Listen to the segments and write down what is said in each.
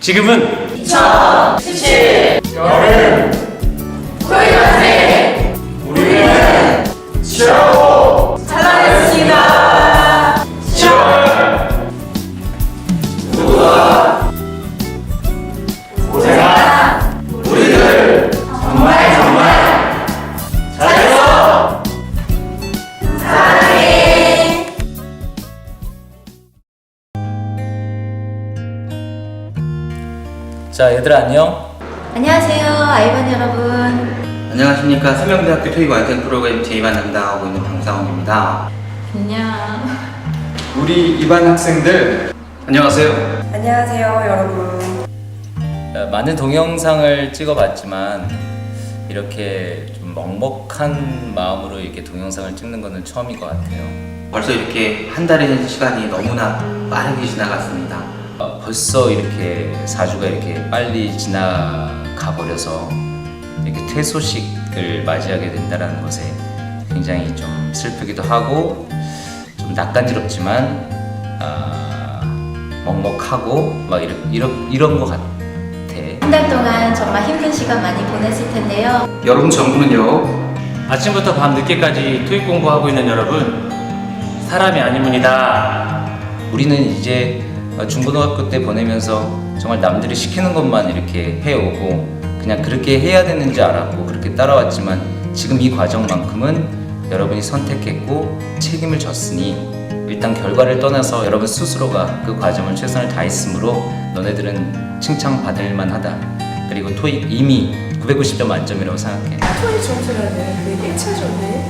지금은 2017 여름 토익학생 우리는 치열하고 찬란했습니다. 10월 누구보다 고생한 우리들 정말 잘했어. 사랑해. 자, 얘들아 안녕. 안녕하세요, 아이반 여러분. 안녕하십니까. 서명대학교 토익 완성 프로그램 제2반 담당하고 있는 방상훈입니다. 안녕. 우리 이반 학생들 안녕하세요. 안녕하세요, 여러분. 많은 동영상을 찍어봤지만 이렇게 좀 먹먹한 마음으로 이렇게 동영상을 찍는 거는 처음인 것 같아요. 벌써 이렇게 한 달의 시간이 너무나 빠르게 지나갔습니다. 벌써 이렇게 4주가 이렇게 빨리 지나가 버려서 이렇게 퇴소식을 맞이하게 된다는 것에 굉장히 좀 슬프기도 하고 좀 낯간지럽지만 먹먹하고 막 이런 것 같아. 한 달 동안 정말 힘든 시간 많이 보냈을 텐데요. 여러분 전부는요, 아침부터 밤 늦게까지 토익 공부하고 있는 여러분 사람이 아니문이다. 우리는 이제 중고등학교 때 보내면서 정말 남들이 시키는 것만 이렇게 해오고 그냥 그렇게 해야 되는지 알았고 그렇게 따라왔지만 지금 이 과정만큼은 여러분이 선택했고 책임을 졌으니 일단 결과를 떠나서 여러분 스스로가 그 과정을 최선을 다했으므로 너네들은 칭찬받을 만하다. 그리고 토익 이미 990점 만점이라고 생각해. 토익 점수라는 그 1차적인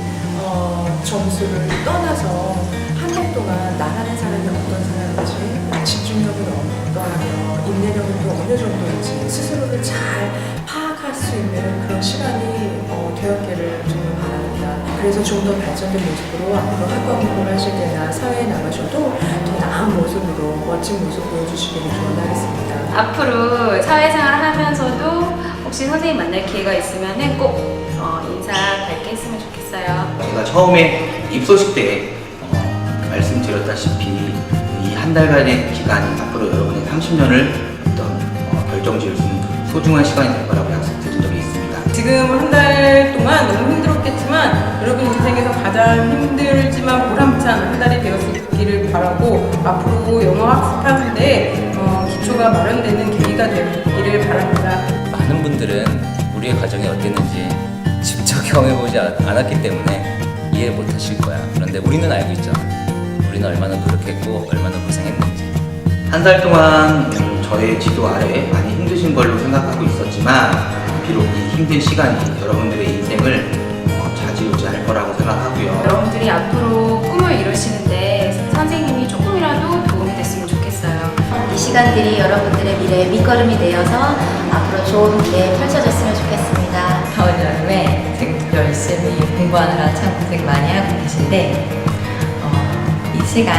점수를 떠나서 한 달 동안 나라는 사람이 어떤 사람인지, 집중력은 어떠하며, 인내력은 또 어느 정도인지 스스로를 잘 파악할 수 있는 그런 시간이 되었기를 정말 바랍니다. 그래서 좀 더 발전된 모습으로 앞으로 학과 공부를 하실 때나 사회에 나가셔도 더 나은 모습으로 멋진 모습 보여주시기를 기원하겠습니다. 앞으로 사회생활 하면서도 혹시 선생님 만날 기회가 있으면 꼭 인사 밝게 했으면 좋겠어요. 제가 처음에 입소식 때 말씀드렸다시피 이 한 달간의 기간이 앞으로 여러분의 30년을 어떤 결정지을 수 있는 소중한 시간이 될 거라고 약속드린 적이 있습니다. 지금 한 달 동안 너무 힘들었겠지만 여러분 인생에서 가장 힘들지만 보람찬 한 달이 되었기를 바라고 앞으로 영어 학습하는데 기초가 마련되는 계기가 되기를 바랍니다. 많은 분들은 우리의 과정이 어땠는지 직접 경험해보지 않았기 때문에 이해 못하실 거야. 그런데 우리는 알고 있잖아. 우리는 얼마나 노력했고 얼마나 고생했는지. 한 달 동안 저의 지도 아래 많이 힘드신 걸로 생각하고 있었지만 비록 이 힘든 시간이 여러분들의 인생을 좌지우지할 거라고 생각하고요. 여러분들이 앞으로 꿈을 이루시는데 선생님이 조금이라도 도움이 됐으면 좋겠어요. 이 시간들이 여러분들의 미래의 밑거름이 되어서 앞으로 좋은 미래 펼쳐졌으면 좋겠습니다. 다음 여름에 열심히 공부하느라 참 고생 많이 하고 계신데 이 시간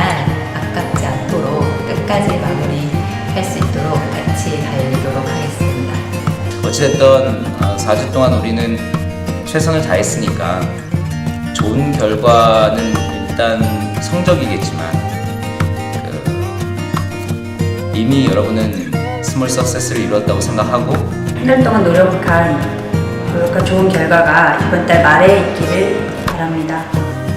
아깝지 않도록 끝까지 마무리할 수 있도록 같이 달리도록 하겠습니다. 어찌됐든 4주 동안 우리는 최선을 다했으니까 좋은 결과는 일단 성적이겠지만 이미 여러분은 스몰 석세스를 이뤘다고 생각하고 한 달 동안 노력한 좋은 결과가 이번 달 말에 있기를 바랍니다.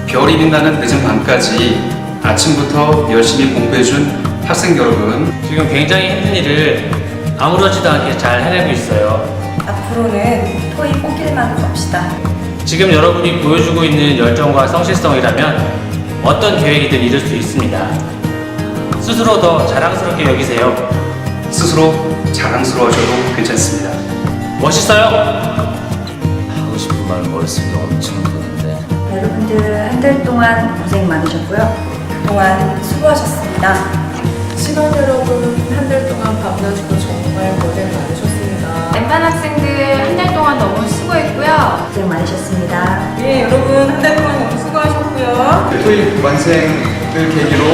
별이 빛나는 늦은 밤까지 아침부터 열심히 공부해준 학생 여러분, 지금 굉장히 힘든 일을 아무렇지도 않게 잘 해내고 있어요. 앞으로는 토익 꽃길만 걷시다. 지금 여러분이 보여주고 있는 열정과 성실성이라면 어떤 계획이든 이룰 수 있습니다. 스스로 더 자랑스럽게 여기세요. 스스로 자랑스러워져도 괜찮습니다. 멋있어요? 하고 싶은 말을 머릿속에 엄청 드는데 여러분들 한 달 동안 고생 많으셨고요. 그동안 수고하셨습니다. 시간 여러분 한 달 동안 밤낮으로 정말 고생 많으셨습니다. 엠반 학생들 한 달 동안 너무 수고했고요. 고생 많으셨습니다. 예, 여러분 한 달 동안 너무 수고하셨고요. 토익 완생을 계기로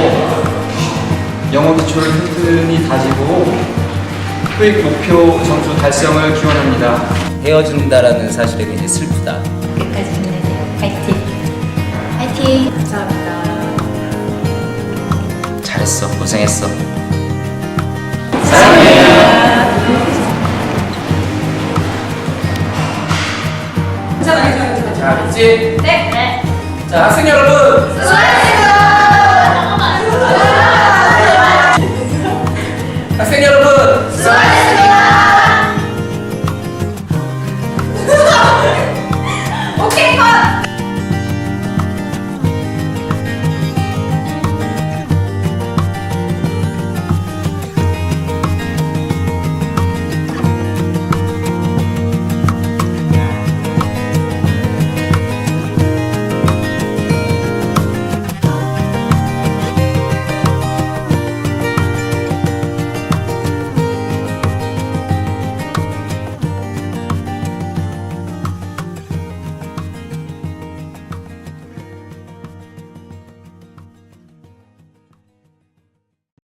영어 기초를 튼튼히 다지고 토익 목표 점수 달성을 기원합니다. 헤어진다라는 사실에 굉장히 슬프다. 끝까지 힘내세요. 파이팅! 파이팅! 감사합니다. 잘했어. 고생했어. 사랑해요. 알았지? 네. 네. 자, 학생 여러분! 수고하셨습니다. 학생 여러분!